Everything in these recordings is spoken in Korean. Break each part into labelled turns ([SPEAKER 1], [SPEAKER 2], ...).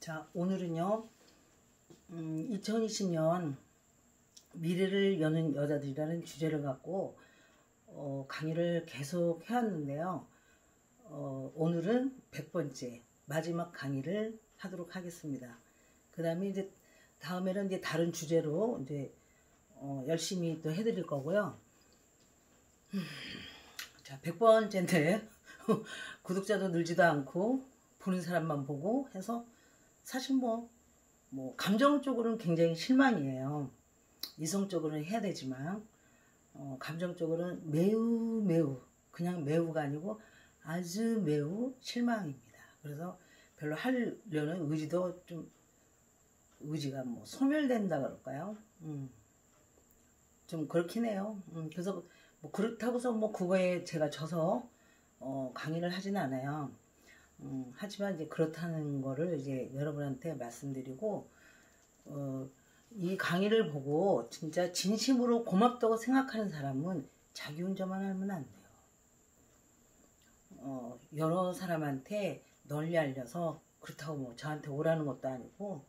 [SPEAKER 1] 자, 오늘은요, 2020년 미래를 여는 여자들이라는 주제를 갖고 강의를 계속 해왔는데요. 오늘은 100번째 마지막 강의를 하도록 하겠습니다. 그 다음에 이제 다음에는 이제 다른 주제로 이제 열심히 또 해드릴 거고요. 자, 100번째인데 구독자도 늘지도 않고 보는 사람만 보고 해서 사실 뭐 감정적으로는 굉장히 실망이에요. 이성적으로는 해야 되지만 감정적으로는 매우 그냥 매우가 아니고 아주 매우 실망입니다. 그래서 별로 하려는 의지도 좀 의지가 뭐 소멸된다 그럴까요? 좀 그렇긴 해요. 그래서 뭐 그렇다고서 뭐 그거에 제가 져서 강의를 하진 않아요. 하지만 이제 그렇다는 거를 이제 여러분한테 말씀드리고 이 강의를 보고 진짜 진심으로 고맙다고 생각하는 사람은 자기 혼자만 하면 안 돼요. 여러 사람한테 널리 알려서 그렇다고 뭐 저한테 오라는 것도 아니고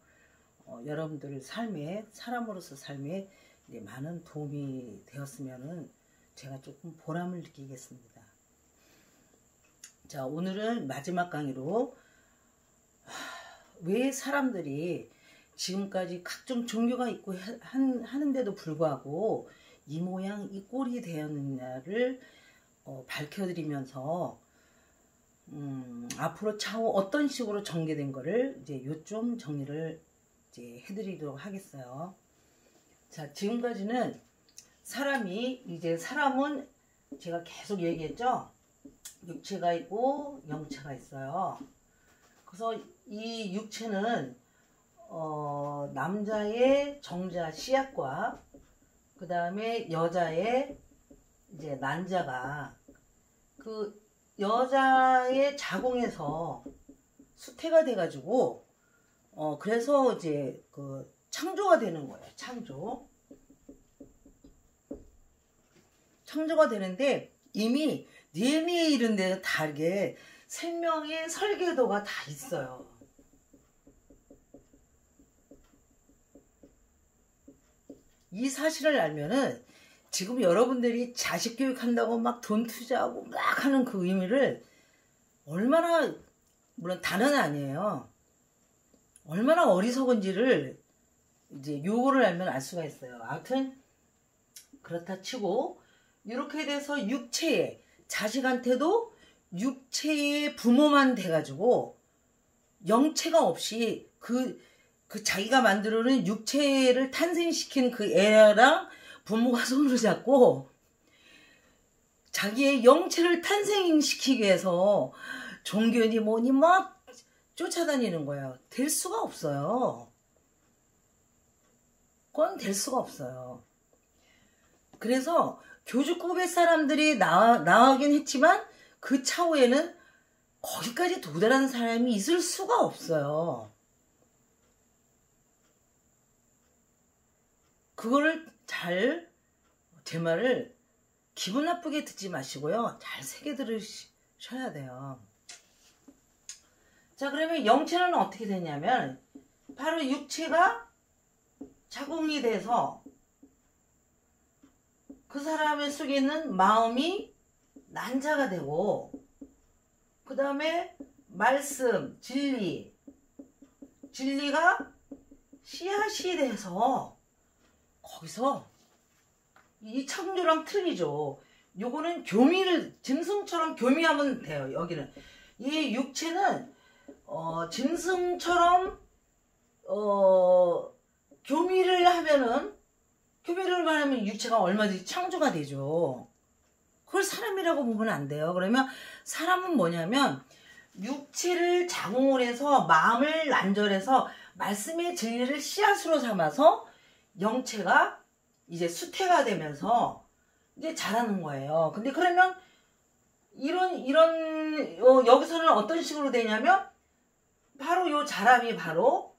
[SPEAKER 1] 여러분들 삶에 사람으로서 삶에 이제 많은 도움이 되었으면은 제가 조금 보람을 느끼겠습니다. 자, 오늘은 마지막 강의로 왜 사람들이 지금까지 각종 종교가 있고 하는데도 불구하고 이 모양 이 꼴이 되었느냐를 밝혀드리면서 앞으로 차후 어떤 식으로 전개된 거를 이제 요점 정리를 이제 해드리도록 하겠어요. 자, 지금까지는 사람은 제가 계속 얘기했죠. 육체가 있고 영체가 있어요. 그래서 이 육체는 남자의 정자 씨앗과 그 다음에 여자의 이제 난자가 그 여자의 자궁에서 수태가 돼가지고 그래서 이제 그 창조가 되는 거예요. 창조가 되는데 이미 DNA 이런 데 다르게 생명의 설계도가 다 있어요. 이 사실을 알면은 지금 여러분들이 자식 교육한다고 막 돈 투자하고 막 하는 그 의미를 얼마나, 물론 다는 아니에요. 얼마나 어리석은지를 이제 요거를 알면 알 수가 있어요. 아무튼 그렇다 치고 이렇게 돼서 육체에 자식한테도 육체의 부모만 돼가지고 영체가 없이 그 자기가 만들어낸 육체를 탄생시킨 그 애랑 부모가 손을 잡고 자기의 영체를 탄생시키기 위해서 종교니 뭐니 막 쫓아다니는 거예요. 될 수가 없어요. 그건 될 수가 없어요. 그래서 교주급의 사람들이 나가긴 했지만 그 차후에는 거기까지 도달하는 사람이 있을 수가 없어요. 그거를 제 말을 기분 나쁘게 듣지 마시고요. 잘 새겨 들으셔야 돼요. 자, 그러면 영체는 어떻게 되냐면 바로 육체가 자궁이 돼서 그 사람의 속에 있는 마음이 난자가 되고 그 다음에 말씀, 진리가 씨앗이 돼서 거기서 이 창조랑 틀리죠. 요거는 짐승처럼 교미하면 돼요. 여기는 이 육체는 짐승처럼 교미를 하면 육체가 얼마든지 창조가 되죠. 그걸 사람이라고 보면 안 돼요. 그러면 사람은 뭐냐면 육체를 자궁을 해서 마음을 난절해서 말씀의 진리를 씨앗으로 삼아서 영체가 이제 수태가 되면서 이제 자라는 거예요. 근데 그러면 여기서는 어떤 식으로 되냐면 바로 요 자람이 바로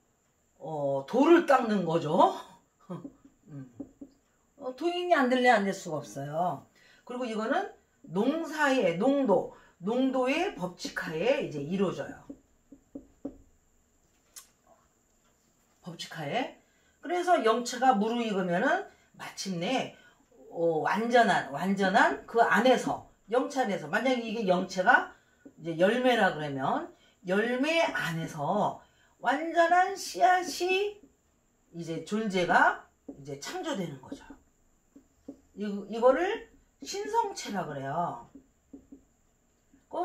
[SPEAKER 1] 돌을 닦는 거죠. 도인이 안 될래 안 될 수가 없어요. 그리고 이거는 농사의 농도의 법칙하에 이제 이루어져요. 법칙하에. 그래서 영체가 무르익으면은 마침내 완전한 그 안에서, 영체 안에서, 만약에 이게 영체가 이제 열매라 그러면 열매 안에서 완전한 씨앗이 이제 존재가 이제 창조되는 거죠. 이거를 신성체라 그래요.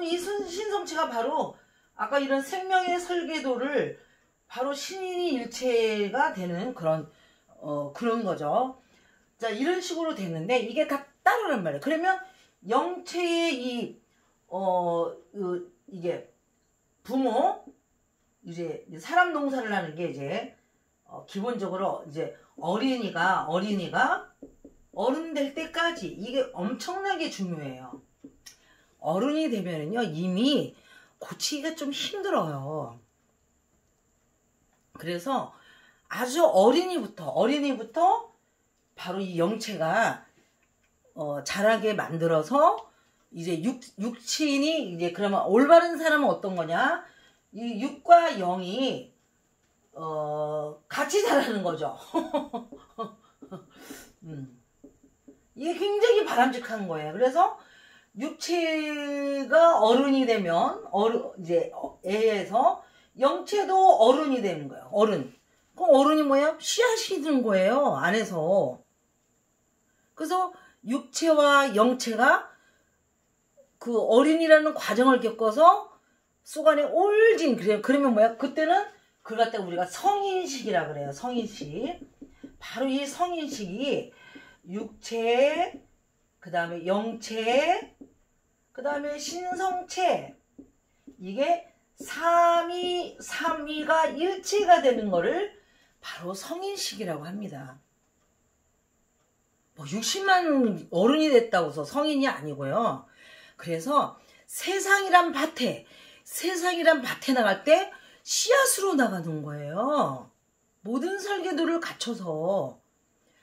[SPEAKER 1] 이 신성체가 바로 아까 이런 생명의 설계도를 바로 신인이 일체가 되는 그런 거죠. 자, 이런 식으로 됐는데 이게 다 따르란 말이에요. 그러면 영체의 이게 부모, 이제 사람 농사를 하는 게 이제 기본적으로 이제 어린이가 어른 될 때까지 이게 엄청나게 중요해요. 어른이 되면은요 이미 고치기가 좀 힘들어요. 그래서 아주 어린이부터 바로 이 영체가 자라게 만들어서 이제 육친이 이제 그러면 올바른 사람은 어떤 거냐? 이 육과 영이 같이 자라는 거죠. 이게 굉장히 바람직한 거예요. 그래서 육체가 어른이 되면 이제 애에서 영체도 어른이 되는 거예요. 그럼 어른이 뭐야? 씨앗이 든 거예요. 안에서. 그래서 육체와 영체가 그 어린이라는 과정을 겪어서 쑥안에 올진. 그러면 뭐야? 그때는 그걸 갖다가 우리가 성인식이라 그래요. 성인식. 바로 이 성인식이 육체, 그 다음에 영체, 그 다음에 신성체, 이게 삼위가 일체가 되는 거를 바로 성인식이라고 합니다. 뭐 60만 어른이 됐다고 해서 성인이 아니고요. 그래서 세상이란 밭에 나갈 때 씨앗으로 나가는 거예요. 모든 설계도를 갖춰서.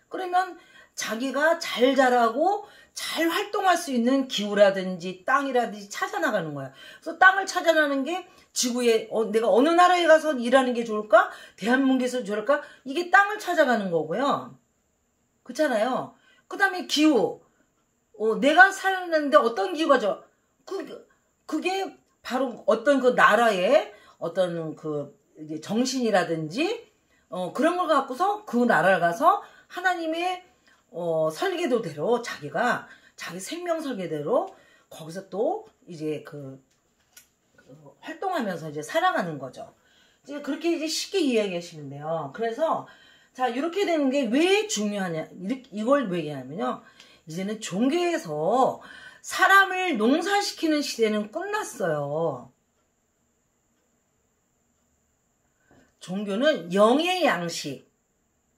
[SPEAKER 1] 그러면 자기가 잘 자라고 잘 활동할 수 있는 기후라든지 땅이라든지 찾아나가는 거야. 그래서 땅을 찾아나는 게 지구에 내가 어느 나라에 가서 일하는 게 좋을까? 대한민국에서 좋을까? 이게 땅을 찾아가는 거고요. 그렇잖아요. 그 다음에 기후. 내가 사는데 어떤 기후가 좋아? 그게 바로 어떤 그 나라의 어떤 그 이제 정신이라든지 그런 걸 갖고서 그 나라를 가서 하나님의 설계도대로 자기 생명 설계대로 거기서 또 이제 그 활동하면서 이제 살아가는 거죠. 이제 그렇게 이제 쉽게 이야기하시면 돼요. 그래서 자, 이렇게 되는 게 왜 중요하냐? 이걸 왜 얘기하냐면요. 이제는 종교에서 사람을 농사시키는 시대는 끝났어요. 종교는 영의 양식.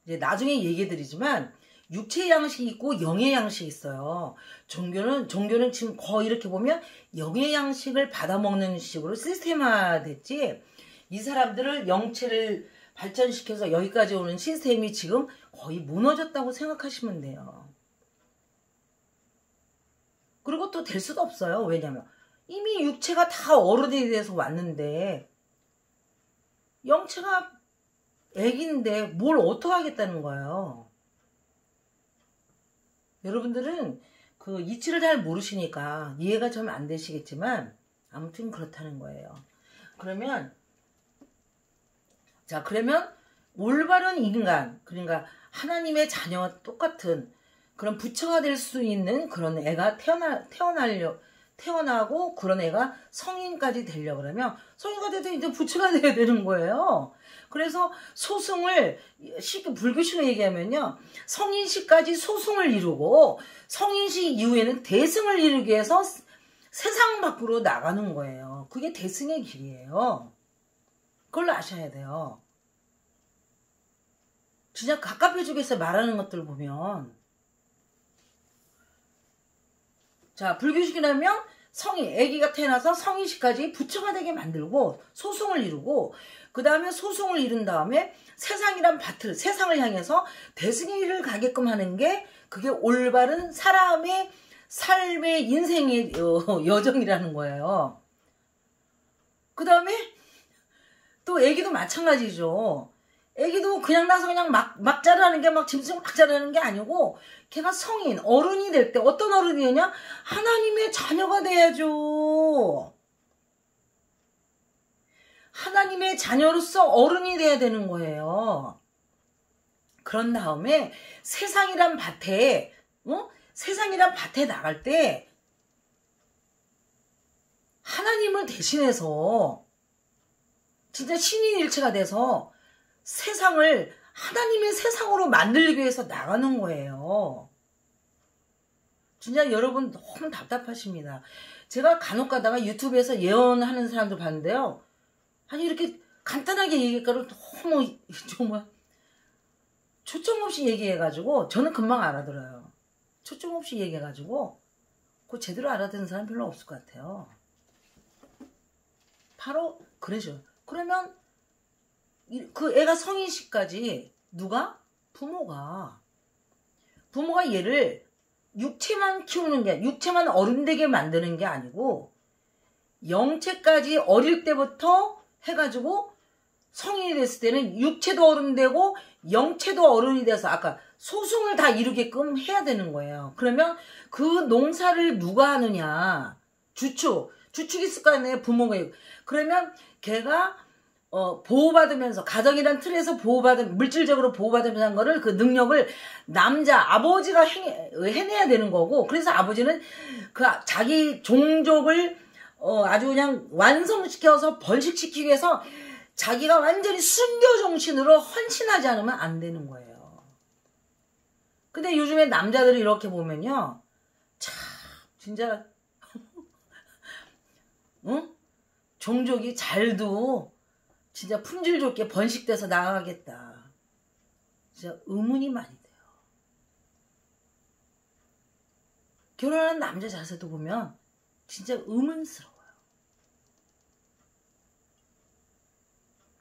[SPEAKER 1] 이제 나중에 얘기해드리지만 육체의 양식이 있고 영의 양식이 있어요. 종교는 지금 거의 이렇게 보면 영의 양식을 받아먹는 식으로 시스템화 됐지, 이 사람들을 영체를 발전시켜서 여기까지 오는 시스템이 지금 거의 무너졌다고 생각하시면 돼요. 그리고 또 될 수도 없어요. 왜냐면 이미 육체가 다 어른이 돼서 왔는데 영체가 애기인데 뭘 어떻게 하겠다는 거예요. 여러분들은 그 이치를 잘 모르시니까 이해가 좀 안 되시겠지만 아무튼 그렇다는 거예요. 그러면 올바른 인간, 그러니까 하나님의 자녀와 똑같은 그런 부처가 될 수 있는 그런 애가 태어나고 그런 애가 성인까지 되려고 그러면 성인까지 돼도 이제 부처가 돼야 되는 거예요. 그래서 소승을 쉽게 불교식으로 얘기하면요, 성인식까지 소승을 이루고 성인식 이후에는 대승을 이루기 위해서 세상 밖으로 나가는 거예요. 그게 대승의 길이에요. 그걸 아셔야 돼요. 진짜 갑갑해주겠어요. 말하는 것들 보면. 자, 불교식이라면 아기가 태어나서 성인식까지 부처가 되게 만들고 소승을 이루고, 그 다음에 소승을 이룬 다음에 세상이란 세상을 향해서 대승의 길을 가게끔 하는 게 그게 올바른 사람의 삶의 인생의 여정이라는 거예요. 그 다음에 또 아기도 마찬가지죠. 애기도 그냥 나서 그냥 막 자라는 게 막 짐승 막 자라는 게 아니고 걔가 성인, 어른이 될 때 어떤 어른이 되냐? 하나님의 자녀가 돼야죠. 하나님의 자녀로서 어른이 돼야 되는 거예요. 그런 다음에 세상이란 밭에 나갈 때 하나님을 대신해서 진짜 신인일체가 돼서 세상을 하나님의 세상으로 만들기 위해서 나가는 거예요. 진짜 여러분 너무 답답하십니다. 제가 간혹 가다가 유튜브에서 예언하는 사람들 봤는데요. 아니 이렇게 간단하게 얘기할까를 너무 정말 초점 없이 얘기해가지고 저는 금방 알아들어요. 초점 없이 얘기해가지고 그 제대로 알아듣는 사람 별로 없을 것 같아요. 바로 그러죠. 그러면 그 애가 성인 시까지 누가? 부모가 얘를 육체만 키우는 게, 육체만 어른 되게 만드는 게 아니고 영체까지 어릴 때부터 해가지고 성인이 됐을 때는 육체도 어른 되고 영체도 어른이 돼서 아까 소승을 다 이루게끔 해야 되는 거예요. 그러면 그 농사를 누가 하느냐? 주축이 있을 거 아니에요. 부모가. 그러면 걔가 보호받으면서 가정이란 틀에서 물질적으로 보호받으면서 한 거를 그 능력을 아버지가 해내야 되는 거고, 그래서 아버지는 그 자기 종족을 아주 그냥 완성시켜서 번식시키기 위해서 자기가 완전히 순교 정신으로 헌신하지 않으면 안 되는 거예요. 근데 요즘에 남자들이 이렇게 보면요, 참 진짜 응? 종족이 잘도 진짜 품질 좋게 번식돼서 나가겠다. 진짜 의문이 많이 돼요. 결혼하는 남자 자세도 보면 진짜 의문스러워요.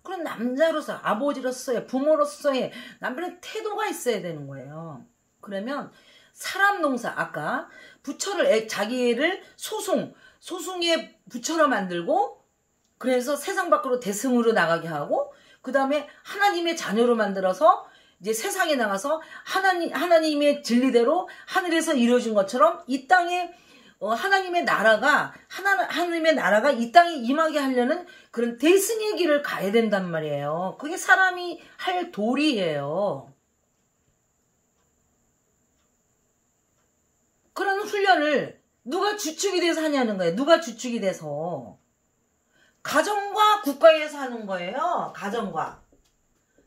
[SPEAKER 1] 그런 남자로서, 아버지로서의, 부모로서의 남편의 태도가 있어야 되는 거예요. 그러면 사람 농사, 아까 부처를, 자기를 소송의 부처로 만들고, 그래서 세상 밖으로 대승으로 나가게 하고, 그 다음에 하나님의 자녀로 만들어서 이제 세상에 나가서 하나님의 진리대로 하늘에서 이루어진 것처럼 이 땅에 하나님의 나라가 이 땅에 임하게 하려는 그런 대승의 길을 가야 된단 말이에요. 그게 사람이 할 도리예요. 그런 훈련을 누가 주축이 돼서 하냐는 거예요. 누가 주축이 돼서. 가정과 국가에서 하는 거예요.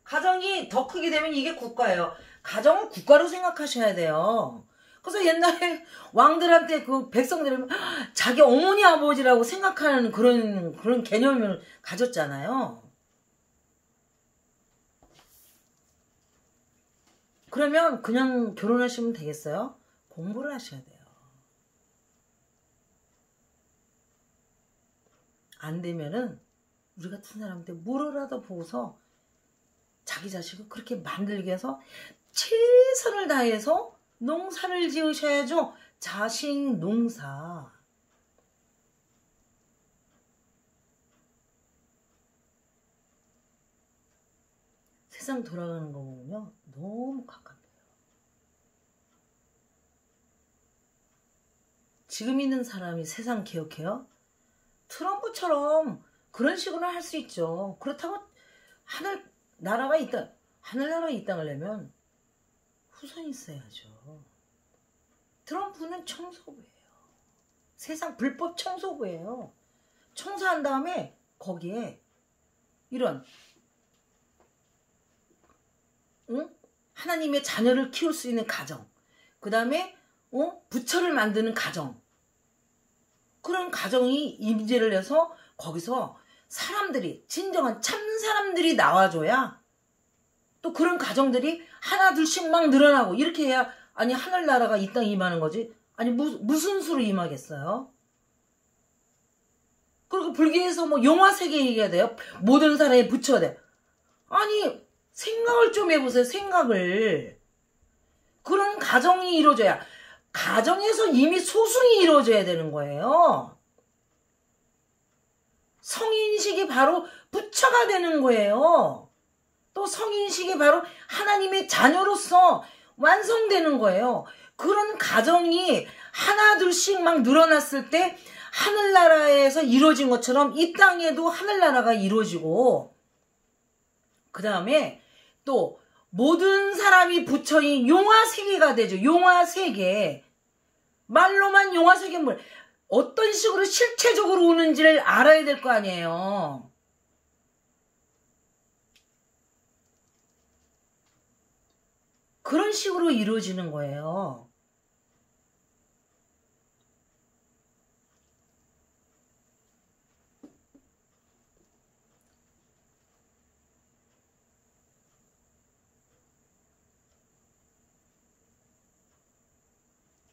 [SPEAKER 1] 가정이 더 크게 되면 이게 국가예요. 가정을 국가로 생각하셔야 돼요. 그래서 옛날에 왕들한테 그 백성들은 자기 어머니 아버지라고 생각하는 그런 개념을 가졌잖아요. 그러면 그냥 결혼하시면 되겠어요? 공부를 하셔야 돼요. 안 되면은 우리 같은 사람한테 물어라도 보고서 자기 자식을 그렇게 만들기 위해서 최선을 다해서 농사를 지으셔야죠. 자식 농사. 세상 돌아가는 거 보면요, 너무 가깝네요. 지금 있는 사람이 세상 기억해요? 트럼프처럼 그런 식으로 할 수 있죠. 그렇다고 하늘나라가 이 땅을 내면 후손이 있어야죠. 트럼프는 청소부예요. 세상 불법 청소부예요. 청소한 다음에 거기에 이런 하나님의 자녀를 키울 수 있는 가정, 그 다음에 부처를 만드는 가정, 그런 가정이 임재를 해서 거기서 사람들이, 진정한 참 사람들이 나와줘야 또 그런 가정들이 하나 둘씩 막 늘어나고 이렇게 해야, 아니 하늘나라가 이 땅에 임하는 거지. 아니 무슨 수로 임하겠어요? 그리고 불교에서 뭐 용화세계 얘기해야 돼요? 모든 사람이 부처가 돼. 아니 생각을 좀 해보세요. 생각을. 그런 가정이 이루어져야, 가정에서 이미 소승이 이루어져야 되는 거예요. 성인식이 바로 부처가 되는 거예요. 또 성인식이 바로 하나님의 자녀로서 완성되는 거예요. 그런 가정이 하나둘씩 막 늘어났을 때 하늘나라에서 이루어진 것처럼 이 땅에도 하늘나라가 이루어지고, 그 다음에 또 모든 사람이 부처인 용화세계가 되죠. 용화세계. 말로만 용화세계 뭘 어떤 식으로 실체적으로 오는지를 알아야 될 거 아니에요. 그런 식으로 이루어지는 거예요.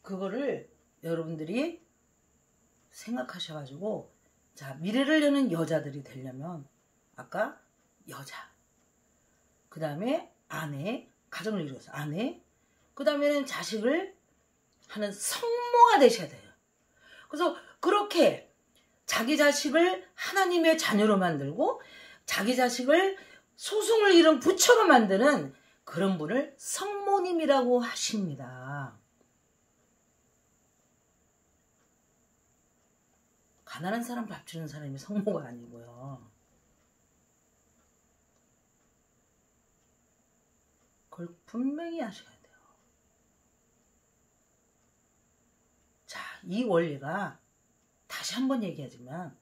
[SPEAKER 1] 그거를 여러분들이 생각하셔가지고, 자, 미래를 여는 여자들이 되려면 아까 여자, 그 다음에 아내, 가정을 이루어서 아내, 그 다음에는 자식을 하는 성모가 되셔야 돼요. 그래서 그렇게 자기 자식을 하나님의 자녀로 만들고 자기 자식을 소승을 이룬 부처로 만드는 그런 분을 성모님이라고 하십니다. 가난한 사람 밥 주는 사람이 성모가 아니고요. 그걸 분명히 아셔야 돼요. 자, 이 원리가 다시 한번 얘기하지만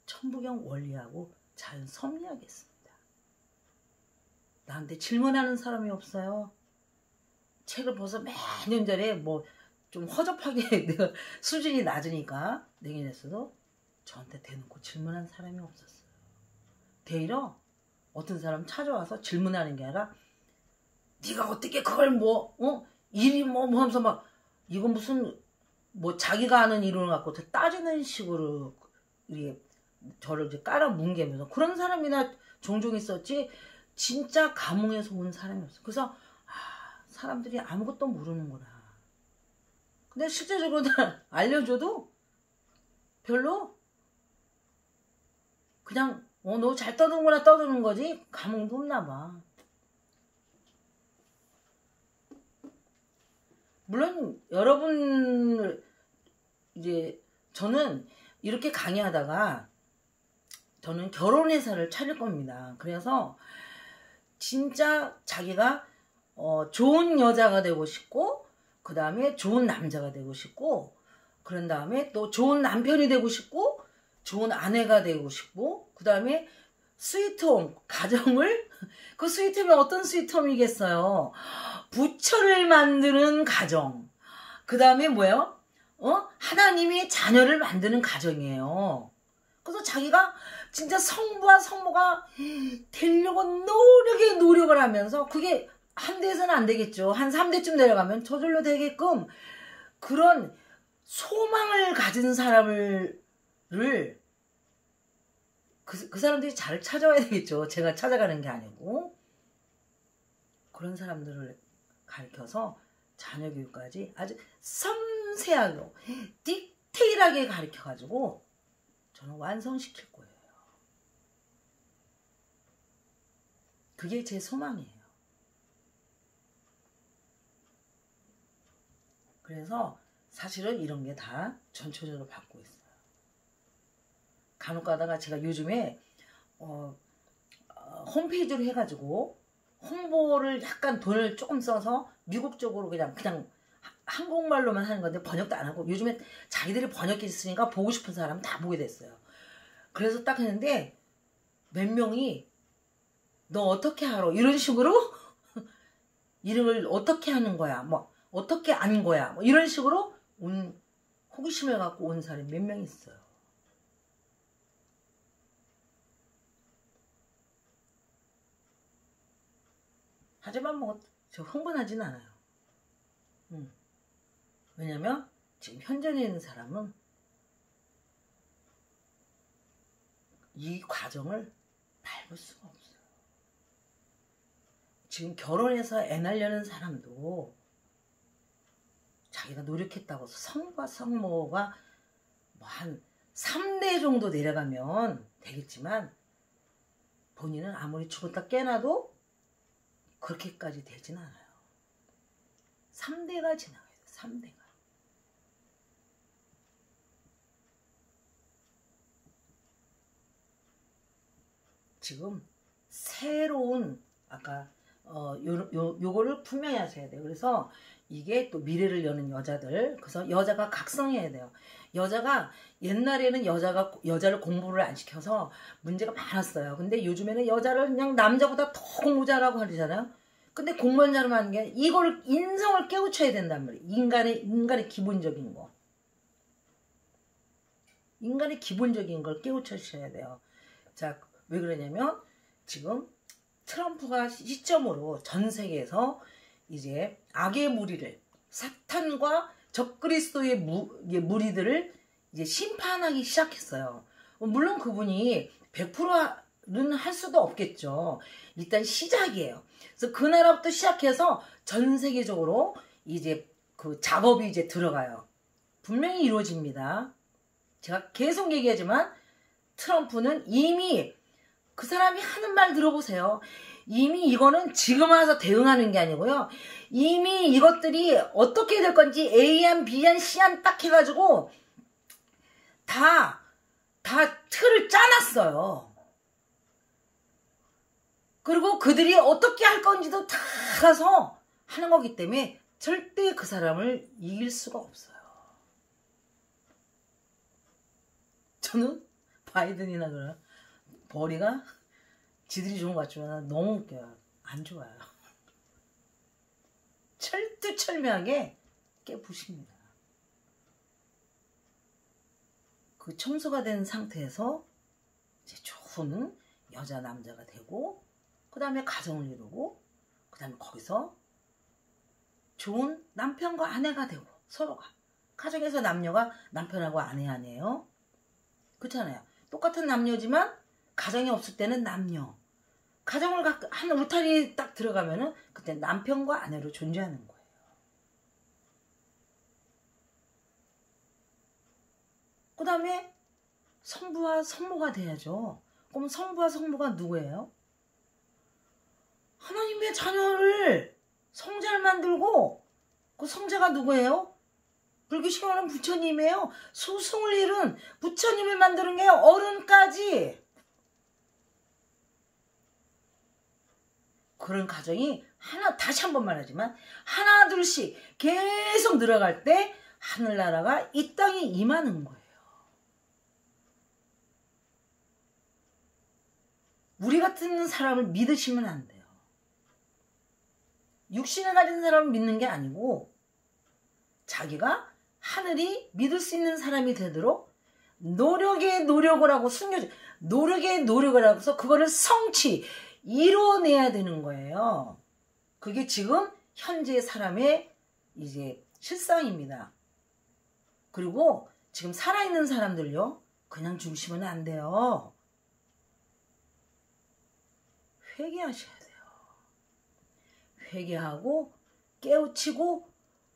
[SPEAKER 1] 천부경 원리하고 자연 섭리하겠습니다. 나한테 질문하는 사람이 없어요. 책을 벌써 몇 년 전에 뭐 좀 허접하게 내가 수준이 낮으니까 내년에서도 저한테 대놓고 질문한 사람이 없었어요. 되려 어떤 사람 찾아와서 질문하는 게 아니라 네가 어떻게 그걸 일이 뭐 하면서 막 이건 무슨 뭐 자기가 아는 이론을 갖고 따지는 식으로 이게 저를 이제 깔아뭉개면서 그런 사람이나 종종 있었지 진짜 감흥에서 온 사람이 없어. 그래서 사람들이 아무것도 모르는구나. 근데 실제적으로 알려줘도 별로 그냥 너 잘 떠드는구나 떠드는 거지 감흥도 없나 봐. 물론 여러분 이제 저는 이렇게 강의하다가 저는 결혼회사를 차릴 겁니다. 그래서 진짜 자기가 좋은 여자가 되고 싶고 그 다음에 좋은 남자가 되고 싶고 그런 다음에 또 좋은 남편이 되고 싶고 좋은 아내가 되고 싶고 그 다음에 스위트홈 가정을 그 스위트홈이 어떤 스위트홈이겠어요. 부처를 만드는 가정. 그 다음에 뭐예요? 하나님이 자녀를 만드는 가정이에요. 그래서 자기가 진짜 성부와 성모가 되려고 노력을 하면서 그게 한 대에서는 안 되겠죠. 한 3대쯤 내려가면 저절로 되게끔 그런 소망을 가진 사람을 그 사람들이 잘 찾아와야 되겠죠. 제가 찾아가는 게 아니고 그런 사람들을 가르쳐서 자녀 교육까지 아주 섬세하고 디테일하게 가르쳐가지고 저는 완성시킬 거예요. 그게 제 소망이에요. 그래서 사실은 이런 게 다 전체적으로 받고 있어요. 간혹 가다가 제가 요즘에 홈페이지로 해가지고 홍보를 약간 돈을 조금 써서 미국 쪽으로 그냥 한국말로만 하는 건데 번역도 안 하고 요즘에 자기들이 번역기 있으니까 보고 싶은 사람은 다 보게 됐어요. 그래서 딱 했는데 몇 명이 너 어떻게 알아? 이런 식으로 이름을 어떻게 하는 거야? 뭐 어떻게 안 거야? 뭐 이런 식으로 호기심을 갖고 온 사람이 몇 명 있어요. 하지만 뭐 저 흥분하지는 않아요. 왜냐면 지금 현장에 있는 사람은 이 과정을 밟을 수가 없어요. 지금 결혼해서 애 낳으려는 사람도 자기가 노력했다고 해서 성과 성모가 뭐 한 3대 정도 내려가면 되겠지만 본인은 아무리 죽었다 깨나도 그렇게까지 되진 않아요. 3대가 지나가요. 3대가. 지금 새로운 아까 요거를 분명히 하셔야 돼요. 그래서 이게 또 미래를 여는 여자들, 그래서 여자가 각성해야 돼요. 여자가 옛날에는 여자를 공부를 안 시켜서 문제가 많았어요. 근데 요즘에는 여자를 그냥 남자보다 더 공부 잘하고 하잖아요. 근데 공부만 잘하면 하는 게 이걸 인성을 깨우쳐야 된단 말이에요. 인간의 기본적인 거. 인간의 기본적인 걸 깨우쳐셔야 돼요. 자, 왜 그러냐면 지금 트럼프가 시점으로 전 세계에서 이제 악의 무리를 사탄과 적그리스도의 무리들을 이제 심판하기 시작했어요. 물론 그분이 100%는 할 수도 없겠죠. 일단 시작이에요. 그래서 그 나라부터 시작해서 전 세계적으로 이제 그 작업이 이제 들어가요. 분명히 이루어집니다. 제가 계속 얘기하지만 트럼프는 이미 그 사람이 하는 말 들어보세요. 이미 이거는 지금 와서 대응하는 게 아니고요. 이미 이것들이 어떻게 될 건지 A안, B안, C안 딱 해가지고 다 틀을 짜놨어요. 그리고 그들이 어떻게 할 건지도 다 가서 하는 거기 때문에 절대 그 사람을 이길 수가 없어요. 저는 바이든이나 그런 머리가 지들이 좋은 것 같지만 너무 웃겨요. 안 좋아요. 철두철미하게 깨부십니다. 그 청소가 된 상태에서 이제 좋은 여자 남자가 되고 그 다음에 가정을 이루고 그 다음에 거기서 좋은 남편과 아내가 되고 서로가 가정에서 남녀가 남편하고 아내 아니에요. 그렇잖아요. 똑같은 남녀지만 가정이 없을 때는 남녀. 가정을 한 울타리 딱 들어가면은 그때 남편과 아내로 존재하는 거예요. 그 다음에 성부와 성모가 돼야죠. 그럼 성부와 성모가 누구예요? 하나님의 자녀를 성자를 만들고 그 성자가 누구예요? 불교식으로 말하면 부처님이에요. 소승을 이룬 부처님을 만드는 게 어른까지. 그런 가정이 다시 한 번 말하지만 하나 둘씩 계속 늘어갈 때 하늘나라가 이 땅에 임하는 거예요. 우리 같은 사람을 믿으시면 안 돼요. 육신을 가진 사람을 믿는 게 아니고 자기가 하늘이 믿을 수 있는 사람이 되도록 노력에 노력을 하고 숨겨줘. 노력에 노력을 하고서 그거를 이뤄내야 되는 거예요. 그게 지금 현재 사람의 이제 실상입니다. 그리고 지금 살아있는 사람들요, 그냥 죽으시면 안 돼요. 회개하셔야 돼요. 회개하고 깨우치고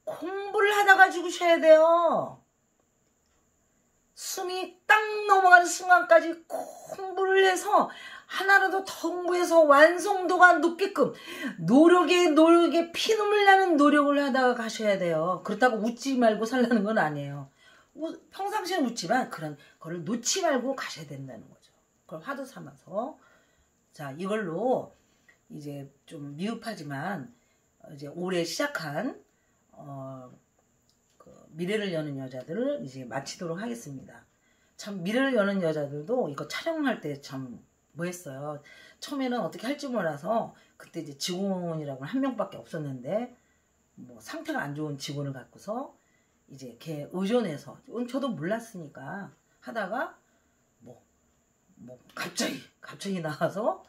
[SPEAKER 1] 공부를 하다가 죽으셔야 돼요. 숨이 딱 넘어가는 순간까지 공부를 해서 하나라도 더 공부해서 완성도가 높게끔 노력에 피눈물 나는 노력을 하다가 가셔야 돼요. 그렇다고 웃지 말고 살라는 건 아니에요. 평상시엔 웃지만 그런 거를 놓지 말고 가셔야 된다는 거죠. 그걸 화두 삼아서. 자, 이걸로 이제 좀 미흡하지만 이제 올해 시작한 그 미래를 여는 여자들을 이제 마치도록 하겠습니다. 참 미래를 여는 여자들도 이거 촬영할 때 참 뭐했어요. 처음에는 어떻게 할지 몰라서 그때 이제 직원이라고 한 명밖에 없었는데 뭐 상태가 안 좋은 직원을 갖고서 이제 걔 의존해서 저도 몰랐으니까 하다가 뭐 갑자기 나와서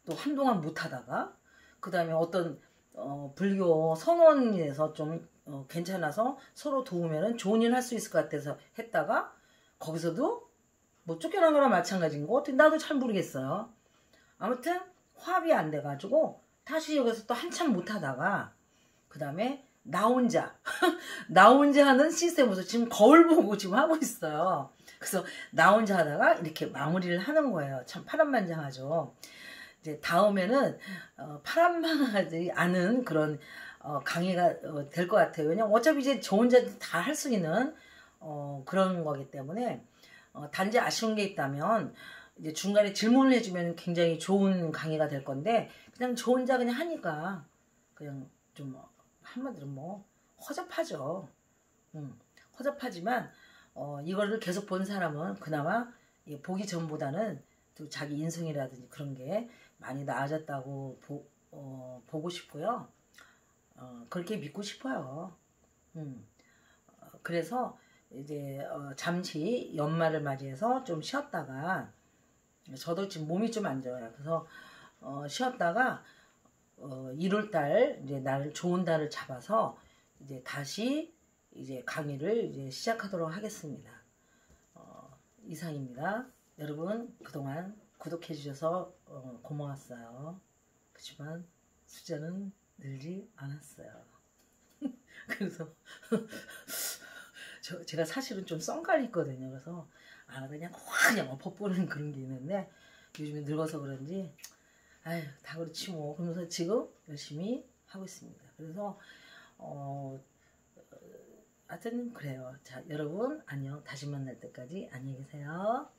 [SPEAKER 1] 또 한동안 못 하다가 그 다음에 어떤 불교 선원에서 좀 괜찮아서 서로 도우면은 좋은 일 할 수 있을 것 같아서 했다가 거기서도 뭐 쫓겨난 거랑 마찬가지인 거 어떻게 나도 잘 모르겠어요. 아무튼 화합이 안 돼가지고 다시 여기서 또 한참 못 하다가 그 다음에 나 혼자 하는 시스템으로서 지금 거울 보고 지금 하고 있어요. 그래서 나 혼자 하다가 이렇게 마무리를 하는 거예요. 참 파란만장하죠. 이제 다음에는 파란망하지 않은 그런 강의가 될 것 같아요. 왜냐면 어차피 이제 저 혼자 다 할 수 있는 그런 거기 때문에 단지 아쉬운 게 있다면 이제 중간에 질문을 해주면 굉장히 좋은 강의가 될 건데 그냥 저 혼자 그냥 하니까 그냥 좀 한마디로 뭐 허접하죠. 허접하지만 이거를 계속 본 사람은 그나마 보기 전보다는 또 자기 인성이라든지 그런 게 많이 나아졌다고 보고 싶고요. 그렇게 믿고 싶어요. 그래서 이제 잠시 연말을 맞이해서 좀 쉬었다가 저도 지금 몸이 좀 안 좋아요. 그래서 쉬었다가 1월달 이제 날 좋은 달을 잡아서 이제 다시 이제 강의를 이제 시작하도록 하겠습니다. 이상입니다. 여러분 그동안 구독해 주셔서 고마웠어요. 그렇지만 숫자는 늘지 않았어요. 그래서 제가 사실은 좀 썽깔이 있거든요. 그래서 그냥 엎어보는 그런 게 있는데 요즘에 늙어서 그런지 아유 다 그렇지 뭐 그러면서 지금 열심히 하고 있습니다. 그래서 하여튼 그래요. 자 여러분 안녕. 다시 만날 때까지 안녕히 계세요.